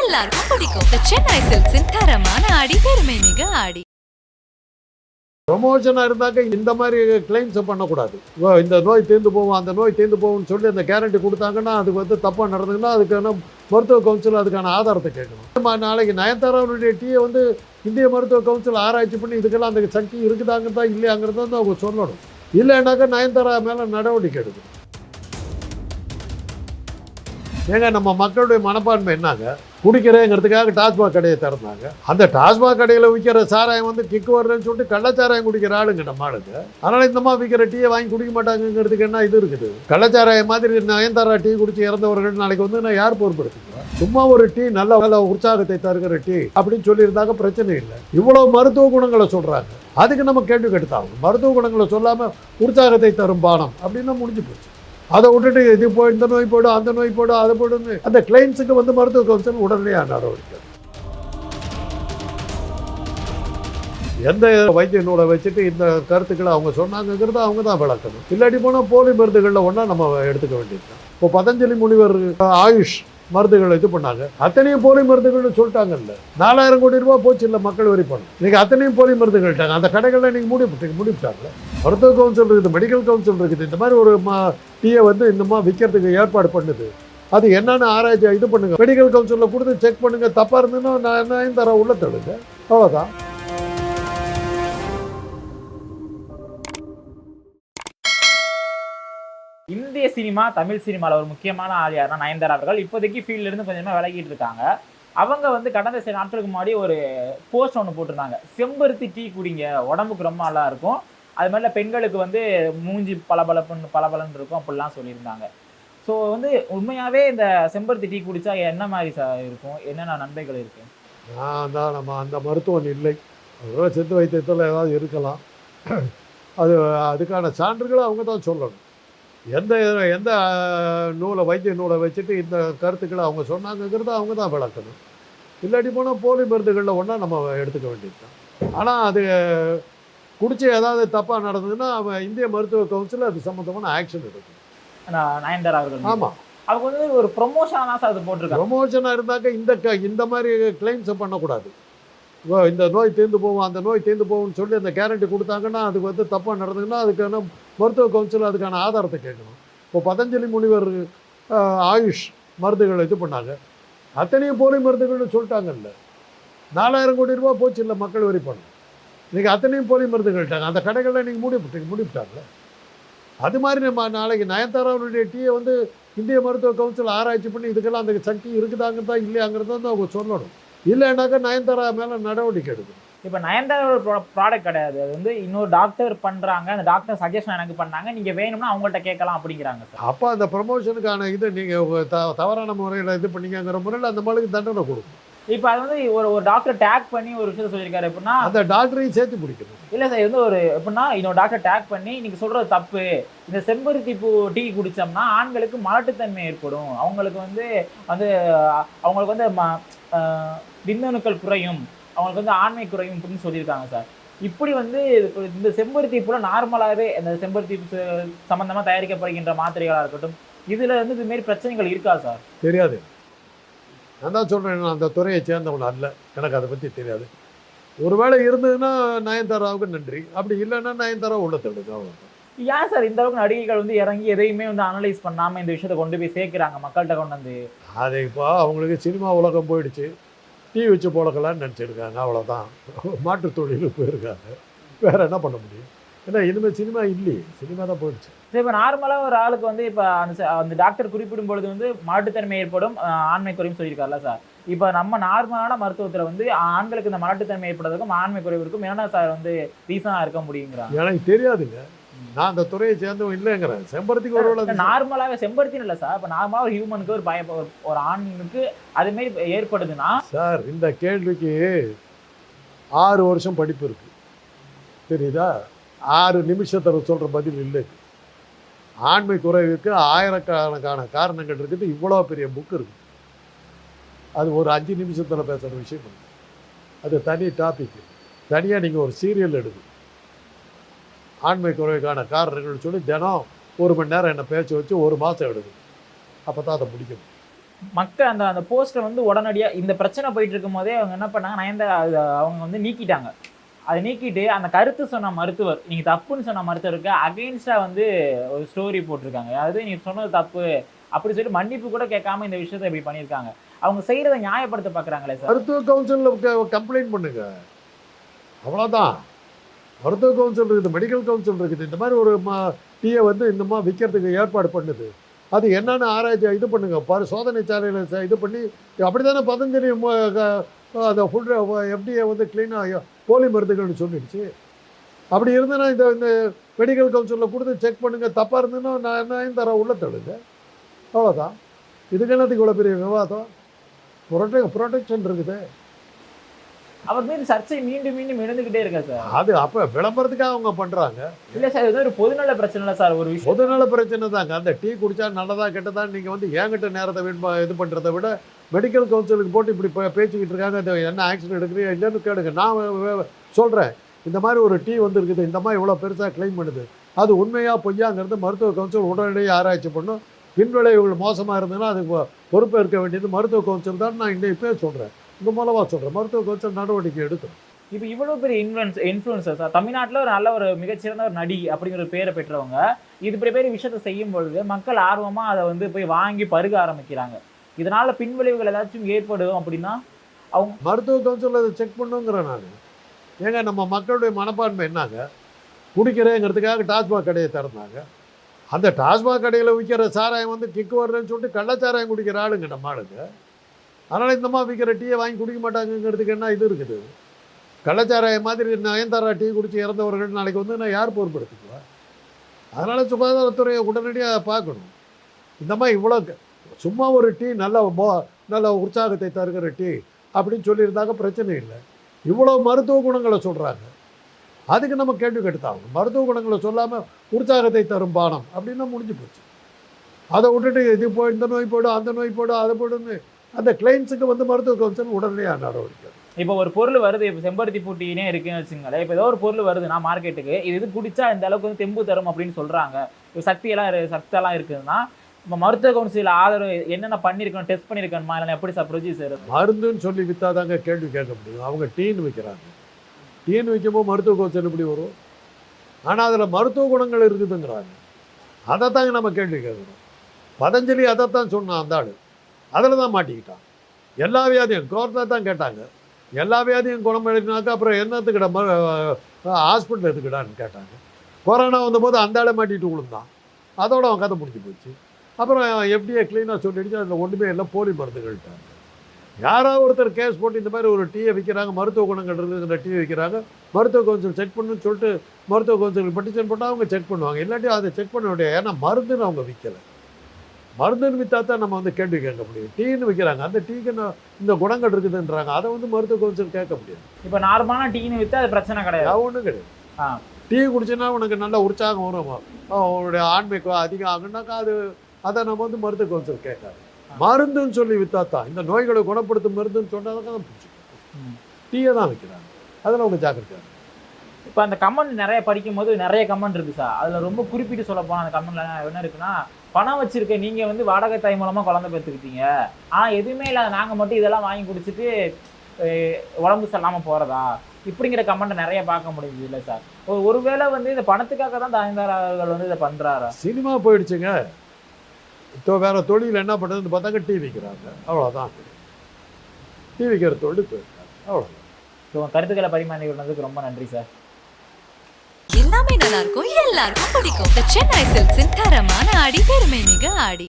எல்லாருக்கும் பிடிக்கும். The Chennai Silks in தரமான ஆடி பெருமை மிக ஆடி. ப்ரொமோஷனாக இருந்தாக்க இந்த மாதிரி கிளைம்ஸை பண்ணக்கூடாது. இந்த நோய் தீர்ந்து போகும், அந்த நோய் தீர்ந்து போகும்னு சொல்லி அந்த கேரண்டி கொடுத்தாங்கன்னா அதுக்கு வந்து தப்பாக நடந்ததுன்னா அதுக்கான மருத்துவ கவுன்சில் அதுக்கான ஆதாரத்தை கேட்கணும். நாளைக்கு நயன்தாராவுடைய டீயை வந்து இந்திய மருத்துவ கவுன்சில் ஆராய்ச்சி பண்ணி இதுக்கெல்லாம் அந்த சக்தி இருக்குதாங்கிறதா இல்லையாங்கிறத வந்து அவங்க சொல்லணும். இல்லைன்னாக்கா நயன்தாரா மேலே நடவடிக்கை எடுக்கணும். ஏங்க நம்ம மக்களுடைய மனப்பான்மை என்னங்க, குடிக்கிறேங்கிறதுக்காக டாஸ்மாக் கடையை திறந்தாங்க. அந்த டாஸ்மாக் கடையில் விற்கிற சாராயம் வந்து கிக்கு வருதுன்னு சொல்லிட்டு கள்ளச்சாராயம் குடிக்கிற ஆளுங்க நம்ம ஆளுங்க. அதனால் இந்தமா விற்கிற டீயை வாங்கி குடிக்க மாட்டாங்கிறதுக்கு என்ன இது இருக்குது? கள்ளச்சாராயம் மாதிரி நயன்தாரா டீ குடிச்சு இறந்தவர்கள் நாளைக்கு வந்து நான் யார் பொறுப்படுத்துங்க? சும்மா ஒரு டீ நல்ல உற்சாகத்தை தருகிற டீ அப்படின்னு சொல்லியிருந்தாங்க, பிரச்சனை இல்லை. இவ்வளோ மருத்துவ குணங்களை சொல்கிறாங்க, அதுக்கு நம்ம கேள்வி கேட்டுத்தாங்க. மருத்துவ குணங்களை சொல்லாமல் உற்சாகத்தை தரும் பானம் அப்படின்னா முடிஞ்சு போச்சு. அதை விட்டுட்டு இது போய் இந்த நோய் போய்டும், அந்த நோய் போய்டும், அதை போய்டுன்னு அந்த கிளைம்ஸுக்கு வந்து மருத்துவ கவுன்சில் உடனடியாக நடவடிக்கை. எந்த வைத்திய நூலை வச்சுட்டு இந்த கருத்துக்களை அவங்க சொன்னாங்கிறத அவங்க தான் விளக்கணும். இல்லாட்டி போனால் போலி மருந்துகளில் ஒன்றா நம்ம எடுத்துக்க வேண்டியது. இப்போ பதஞ்சலி முனிவர் ஆயுஷ் மருந்துகள் இது பண்ணாங்க, அத்தனையும் போலி மருந்துகள்னு சொல்லிட்டாங்கல்ல. 4000 கோடி ரூபாய் போச்சு இல்லை மக்கள் வரி பணம். இன்னைக்கு அத்தனையும் போலி மருந்துகள்ட்டாங்க. அந்த கடைகளில் நீங்கள் முடிவிட்டாங்க. மருத்துவ கவுன்சில் இருக்குது, மெடிக்கல் கவுன்சில் இருக்குது. இந்த மாதிரி ஒரு டீயை வந்து இந்த விற்கிறதுக்கு ஏற்பாடு பண்ணுது. அது என்னென்னு ஆராய்ச்சி இது பண்ணுங்க, மெடிக்கல் கவுன்சிலில் கொடுத்து செக் பண்ணுங்க. தப்பாக இருந்ததுன்னா நான் என்ன தர உள்ள தடுங்க, அவ்வளோதான். இந்திய சினிமா, தமிழ் சினிமாவில் ஒரு முக்கியமான ஆள் யாருன்னா நயன்தாரா அவர்கள். இப்போதைக்கு ஃபீல்ட்ல இருந்து கொஞ்சமாக விலகிட்டு இருக்காங்க. அவங்க வந்து கடந்த சில நாட்களுக்கு முன்னாடி ஒரு போஸ்ட் ஒன்று போட்டிருந்தாங்க, செம்பருத்தி டீ குடிங்க, உடம்புக்கு ரொம்ப நல்லா இருக்கும், அது மாதிரி பெண்களுக்கு வந்து மூஞ்சி பளபளன்னு இருக்கும் அப்படிலாம் சொல்லியிருந்தாங்க. ஸோ வந்து உண்மையாகவே இந்த செம்பருத்தி டீ குடித்தா என்ன மாதிரி இருக்கும், என்னென்ன நன்மைகள் இருக்கு? நான் தான் நம்ம அந்த மருத்துவம் இல்லை, சித்த வைத்தியத்தில் ஏதாவது இருக்கலாம். அதுக்கான சான்றுகளை அவங்க தான் சொல்லணும். எந்த நூலை வைத்திய நூலை வச்சுட்டு இந்த கருத்துக்களை அவங்க சொன்னாங்கிறத அவங்க தான் விளக்கணும். இல்லாட்டி போனால் போலி மருந்துகளில் ஒன்றா நம்ம எடுத்துக்க வேண்டியது தான். ஆனால் அது குடிச்சு ஏதாவது தப்பாக நடந்ததுன்னா அவன் இந்திய மருத்துவ கவுன்சில் அது சம்மந்தமான ஆக்ஷன் எடுக்கணும். நயன்தாரா அவர்கள் ஆமாம், அவங்க வந்து ஒரு ப்ரொமோஷனாக தான் சார் அது போட்டிருக்காங்க. ப்ரொமோஷனாக இருந்தாக்க இந்த மாதிரி கிளைம்ஸை பண்ணக்கூடாது. இந்த நோய் தீர்ந்து போகும், அந்த நோய் தீர்ந்து போகும்னு சொல்லி அந்த கேரண்டி கொடுத்தாங்கன்னா அதுக்கு வந்து தப்பாக நடந்ததுன்னா அதுக்கான மருத்துவ கவுன்சில் அதுக்கான ஆதாரத்தை கேட்கணும். இப்போ பதஞ்சலி முனிவர் ஆயுஷ் மருந்துகள் இது பண்ணாங்க, அத்தனையும் போலி மருந்துகள்னு சொல்லிட்டாங்கல்ல. 4000 கோடி ரூபாய் போச்சு இல்லை மக்கள் வரி பணம். இன்றைக்கி அத்தனையும் போலி மருந்துகள்ட்டாங்க. அந்த கடைகளில் நீங்கள் முடிவிட்டாங்களே. அது மாதிரி நம்ம நாளைக்கு நயன்தாராவுடைய டீயை வந்து இந்திய மருத்துவ கவுன்சில் ஆராய்ச்சி பண்ணி இதுக்கெல்லாம் அந்த சக்தி இருக்குதாங்கிறதா இல்லையாங்கிறத வந்து அவங்க சொல்லணும். இல்லைன்னாக்கா நயன்தாரா மேலே நடவடிக்கை எடுக்கணும். இப்போ நயன்தாரா ப்ராடக்ட் கிடையாது, அது வந்து இன்னொரு டாக்டர் பண்ணுறாங்க, அந்த டாக்டர் சஜஷன் எனக்கு பண்ணாங்க, நீங்கள் வேணும்னா அவங்கள்ட்ட கேட்கலாம் அப்படிங்கிறாங்க சார். அப்போ அந்த ப்ரமோஷனுக்கான இது நீங்கள் தவறான முறையில் இது பண்ணிங்கிற முறையில் அந்த மாதிரி தண்டனை கொடுக்கும். இப்போ அது வந்து ஒரு டாக்டர் டேக் பண்ணி ஒரு விஷயத்த சொல்லியிருக்காரு. எப்படின்னா அந்த டாக்டரையும் சேர்த்து பிடிக்கணும். இல்லை சார், வந்து ஒரு எப்படின்னா இன்னொரு டாக்டர் டேக் பண்ணி நீங்கள் சொல்கிறது தப்பு, இந்த செம்பருத்தி பூ டீ குடித்தோம்னா ஆண்களுக்கு மலட்டுத்தன்மை ஏற்படும், அவங்களுக்கு வந்து விந்தணுக்கள் குறையும், அவங்களுக்கு வந்து ஆண்மை குறையும் அப்படின்னு சொல்லியிருக்காங்க சார். இப்படி வந்து இந்த செம்பருத்தி பூல நார்மலாகவே இந்த செம்பருத்தி சம்மந்தமாக தயாரிக்கப்படுகின்ற மாத்திரைகளாக இருக்கட்டும், இதில் வந்து இதுமாரி பிரச்சனைகள் இருக்கா சார்? தெரியாது, நான் தான் சொல்கிறேன், நான் அந்த துறையை சேர்ந்தவன் அல்ல, எனக்கு அதை பற்றி தெரியாது. ஒருவேளை இருந்ததுன்னா நயன்தாராவுக்கு நன்றி, அப்படி இல்லைன்னா நயன்தாரா உள்ள தடுக்கு. அவ்வளோ ஏன் சார் இந்த அளவுக்கு நடிகைகள் வந்து இறங்கி எதையுமே வந்து அனலைஸ் பண்ணாமல் இந்த விஷயத்தை கொண்டு போய் சேர்க்குறாங்க மக்கள்கிட்ட கொண்டு வந்து? அது இப்போ அவங்களுக்கு சினிமா உலகம் போயிடுச்சு, டீ வச்சு போலக்கலான்னு நினச்சிருக்காங்க, அவ்வளோதான். மாற்றுத் தொழிலுக்கு போயிருக்காங்க, வேறு என்ன பண்ண முடியும்? ஏன்னா இனிமேல் சினிமா இல்லையே, சினிமா தான் போயிடுச்சு. இப்போ நார்மலாக ஒரு ஆளுக்கு வந்து இப்போ அந்த டாக்டர் குறிப்பிடும் பொழுது வந்து மாட்டுத்தன்மை ஏற்படும், ஆண்மை குறையும் சொல்லியிருக்காருல்ல சார். இப்போ நம்ம நார்மலான மருத்துவத்தில் வந்து ஆண்களுக்கு இந்த மாட்டுத்தன்மை ஏற்படுறதுக்கும் ஆண்மை குறைவு இருக்கும், என்ன சார் வந்து ரீசனாக இருக்க முடியுங்கிறாங்க? எனக்கு தெரியாதுங்க, நான் அந்த துறையை சேர்ந்தவன் இல்லைங்கிறேன். செம்பருத்திக்கு ஒரு நார்மலாகவே செம்பருத்தின்னு இல்லை சார், இப்போ நார்மலாக ஒரு ஹியூமனுக்கு ஒரு ஆணுக்கு அதுமாரி ஏற்படுதுன்னா சார், இந்த கேள்விக்கு 6 வருஷம் படிப்பு இருக்கு, தெரியுதா? 6 நிமிஷத்தில் சொல்கிற பதில் இல்லை. ஆண்மை குறைவுக்கு ஆயிரக்கணக்கான காரணங்கள் இருக்குது, இவ்வளோ பெரிய புக்கு இருக்குது. அது ஒரு 5 நிமிஷத்தில் பேசுகிற விஷயம் இல்லை, அது தனி டாபிக். தனியாக நீங்கள் ஒரு சீரியல் எடுங்க, ஆண்மை குறைவுக்கான காரணங்கள் சொல்லி தினம் 1 மணி நேரம் என்னை பேச்ச வச்சு 1 மாதம் எடுக்கும், அப்போ தான் அதை முடிக்கணும். மக்கள் அந்த போஸ்டர் வந்து உடனடியா இந்த பிரச்சனை போயிட்டு இருக்கும் போதே அவங்க என்ன பண்ணாங்க, நயன்தாரா அவங்க வந்து நீக்கிட்டாங்க. அதை நீக்கிட்டு அந்த கருத்து சொன்ன மருத்துவர், நீங்க தப்புன்னு சொன்ன மருத்துவருக்கு அகைன்ஸ்டா வந்து ஒரு ஸ்டோரி போட்டிருக்காங்க. அதாவது நீங்க சொன்னது தப்பு அப்படி சொல்லி மன்னிப்பு கூட கேட்காம இந்த விஷயத்தை இப்படி பண்ணியிருக்காங்க. அவங்க செய்யறதை நியாயப்படுத்த பாக்குறாங்களே சார். மருத்துவ கவுன்சிலில் கம்ப்ளைண்ட் பண்ணுங்க, அவ்வளோதான். மருத்துவ கவுன்சில் இருக்குது, மெடிக்கல் கவுன்சில் இருக்குது. இந்த மாதிரி ஒரு டீயை வந்து இந்த விற்கிறதுக்கு ஏற்பாடு பண்ணுது. அது என்னென்னு ஆராய்ச்சி இது பண்ணுங்க, சோதனை சாலையில் இது பண்ணி அப்படி தானே பதஞ்சலி அந்த ஃபுட் எஃப்டிஏ வந்து க்ளீனாக போலி மருந்துகள்னு சொல்லிடுச்சு. அப்படி இருந்ததுன்னா இந்த மெடிக்கல் கவுன்சிலில் கொடுத்து செக் பண்ணுங்க, தப்பாக இருந்ததுன்னா நான் என்ன தர உள்ள தடுங்க, அவ்வளோதான். இதுக்கு என்னத்துக்கு இவ்வளோ பெரிய விவாதம்? ப்ரொடெக்ஷன் இருக்குது. அவர் மீது சர்ச்சை மீண்டும் மீண்டும் எழுந்துகிட்டே இருக்கா சார். அது அப்போ விளம்பரத்துக்காக அவங்க பண்ணுறாங்க. இல்லை சார், இது ஒரு பொதுநல பிரச்சனை இல்லை சார். ஒரு விஷயம் பொதுநல பிரச்சனை தாங்க. அந்த டீ குடித்தா நல்லதா கெட்டதா நீங்கள் வந்து ஏங்கிட்ட நேரத்தை இது பண்ணுறதை விட மெடிக்கல் கவுன்சிலுக்கு போட்டு இப்படி பேசிக்கிட்டு இருக்காங்க. இந்த என்ன ஆக்சிடென்ட் எடுக்கிறீங்க இல்லைன்னு கேளுங்க. நான் சொல்கிறேன், இந்த மாதிரி ஒரு டீ வந்து இருக்குது, இந்த மாதிரி இவ்வளோ பெருசாக கிளைம் பண்ணுது, அது உண்மையாக பொய்யாங்கிறது மருத்துவ கவுன்சில் உடனடியாக ஆராய்ச்சி பண்ணும். பின்விளைவுகள் மோசமாக இருந்ததுன்னா அதுக்கு பொறுப்பேற்க வேண்டியது மருத்துவ கவுன்சில் தான். நான் இப்போ சொல்கிறேன், இந்த மூலமாக சொல்கிறேன், மருத்துவ கவுன்சில் நடவடிக்கை எடுக்கணும். இப்போ இவ்வளோ பெரிய இன்ஃப்ளூயன்சர் சார், தமிழ்நாட்டில் ஒரு நல்ல ஒரு மிகச்சிறந்த ஒரு நடி அப்படிங்கிற ஒரு பேரை பெற்றவங்க இது பெரிய விஷயத்தை செய்யும் பொழுது மக்கள் ஆர்வமாக அதை வந்து போய் வாங்கி பருக ஆரம்பிக்கிறாங்க. இதனால பின்விளைவுகள் ஏதாச்சும் ஏற்படும் அப்படின்னா அவங்க மருத்துவ கவுன்சில் அதை செக் பண்ணுங்கிறேன் நான். ஏங்க நம்ம மக்களுடைய மனப்பான்மை என்னங்க, குடிக்கிறேங்கிறதுக்காக டாஸ்மாக் கடையை திறந்தாங்க. அந்த டாஸ்மாக் கடையில் விற்கிற சாராயம் வந்து கிக்கு வர்றேன்னு சொல்லிட்டு கள்ளச்சாராயம் குடிக்கிற ஆளுங்க நம்ம ஆளுங்க. அதனால் இந்த மாதிரி விற்கிற டீயை வாங்கி குடிக்க மாட்டாங்கிறதுக்கு என்ன இது இருக்குது? கள்ளச்சாராயம் மாதிரி நயன்தாரா டீ குடிச்சு இறந்தவர்கள் நாளைக்கு வந்து நான் யார் பொறுப்பெடுத்துக்குவா? அதனால் சுகாதாரத்துறையை உடனடியாக பார்க்கணும். இந்த மாதிரி இவ்வளோ சும்மா ஒரு டீ நல்ல உற்சாகத்தை தருகிற டீ அப்படின்னு சொல்லியிருந்தாங்க, பிரச்சனை இல்லை. இவ்வளோ மருத்துவ குணங்களை சொல்கிறாங்க, அதுக்கு நம்ம கேள்வி கேட்டுத்தாங்க. மருத்துவ குணங்களை சொல்லாமல் உற்சாகத்தை தரும் பானம் அப்படின்னா முடிஞ்சு போச்சு. அதை விட்டுட்டு இது இந்த நோய் போடும், அந்த நோய் போடும், அதை போடுன்னு அந்த கிளைண்ட்ஸுக்கு வந்து மருத்துவ கவுன்சில் உடனடியாக நடவடிக்கை. இப்போ ஒரு பொருள் வருது, இப்போ செம்பருத்தி பூட்டினே இருக்குன்னு வச்சுங்களேன். இப்போ ஏதோ ஒரு பொருள் வருதுன்னா மார்க்கெட்டுக்கு, இது குடிச்சா இந்த அளவுக்கு வந்து தெம்பு தரும் அப்படின்னு சொல்கிறாங்க, இப்போ சக்தியெல்லாம் இருக்குதுன்னா இப்போ மருத்துவ கவுன்சில் ஆதரவு என்னென்ன பண்ணியிருக்கணும், டெஸ்ட் பண்ணியிருக்கணுமா, இல்லைன்னா எப்படி சார் ப்ரொசீஜர்? மருந்துன்னு சொல்லி விற்றாதாங்க கேள்வி கேட்க முடியும். அவங்க டீன்னு விற்கிறாங்க, டீன்னு விற்கும்போது மருத்துவ கவுன்சில் எப்படி வரும்? ஆனால் அதில் மருத்துவ குணங்கள் இருக்குதுங்கிறாங்க, அதை தாங்க நம்ம கேள்வி கேட்கணும். பதஞ்சலி அதைத்தான் சொன்னான், அந்த ஆள் அதில் தான் மாட்டிக்கிட்டான். எல்லா வியாதியும் கோர்ட்டில் தான் கேட்டாங்க, எல்லா வியாதியும் குணமடைனாக்கா அப்புறம் என்னத்துக்கிட ஹாஸ்பிட்டல் எதுக்கிடான்னு கேட்டாங்க. கொரோனா வந்தபோது அந்த ஆளை மாட்டிட்டு விழுந்தான், அதோட அவன் கதை முடிஞ்சு போச்சு. அப்புறம் எஃப்டிஏ க்ளீனாக சொல்லிடுச்சு, அதில் ஒன்றுமே இல்லை, போலி மருந்துகள்ட்டாங்க. யாராவது ஒருத்தர் கேஸ் போட்டு இந்த மாதிரி ஒரு டீயை விற்கிறாங்க, மருத்துவ குணங்கள் இருக்குங்கிற டீ விற்கிறாங்க, மருத்துவ கவுன்சில் செக் பண்ணுன்னு சொல்லிட்டு மருத்துவ கவுன்சில் பெட்டிஷன் போட்டால் அவங்க செக் பண்ணுவாங்க. இல்லாட்டி அதை செக் பண்ண முடியாது, ஏன்னா மருந்துன்னு அவங்க விற்கலை. மருந்துன்னு விற்றா தான் நம்ம வந்து கேள்வி கேட்க முடியும். டீன்னு விற்கிறாங்க, அந்த டீக்கு இந்த குணங்கள் இருக்குதுன்றாங்க, அதை வந்து மருத்துவ கவுன்சில் கேட்க முடியாது. இப்போ நார்மலான டீன்னு விற்றா அது பிரச்சனை கிடையாது, ஒன்றும் கிடையாது. டீ குடிச்சுன்னா உனக்கு நல்ல உற்சாகம் வரும், அவனுடைய ஆன்மீகம் அதிகம் ஆகுனாக்கா அதை நம்ம வந்து மருத்துவ கவுன்சில் கேட்காது. மருந்துன்னு சொல்லி விற்றா தான், இந்த நோய்களை குணப்படுத்தும் மருந்துன்னு சொன்னாதான் தான் பிடிச்சிருக்கோம். டீயை தான் விற்கிறாங்க, அதில் அவங்க ஜாக்கிரதையாக. இப்போ அந்த கமெண்ட் நிறைய படிக்கும் போது நிறைய கமெண்ட் இருக்குது சார். அதில் ரொம்ப குறிப்பிட்டு சொல்ல போனால் அந்த கமெண்ட்ல என்ன இருக்குன்னா, பணம் வச்சிருக்க நீங்கள் வந்து வாடகை தாய் மூலமாக குழந்தை பெற்றுக்கிட்டீங்க, ஆனால் எதுவுமே இல்லாத நாங்கள் மட்டும் இதெல்லாம் வாங்கி குடிச்சிட்டு உடம்பு சரியில்லாமல் போகிறதா, இப்படிங்கிற கமெண்ட் நிறைய பார்க்க முடியுது இல்லை சார்? ஒருவேளை வந்து இந்த பணத்துக்காக தான் நயன்தாரா அவர்கள் வந்து இதை பண்ணுறாரா? சினிமா போயிடுச்சுங்க, இப்போ வேற தொழில் என்ன பண்ணுறதுன்னு பார்த்தாங்க, டீ விற்கிறாங்க, அவ்வளோதான். டீ விற்கிற தொழில் போயிருக்காங்க, அவ்வளோதான். ஸோ கருத்துக்களை பரிமாறிக்கிறதுக்கு ரொம்ப நன்றி சார். எல்லாமே நல்லா இருக்கும், எல்லாருக்கும் பிடிக்கும். சென்னை சில்க்ஸின் தரமான ஆடி, பெருமை மிக ஆடி.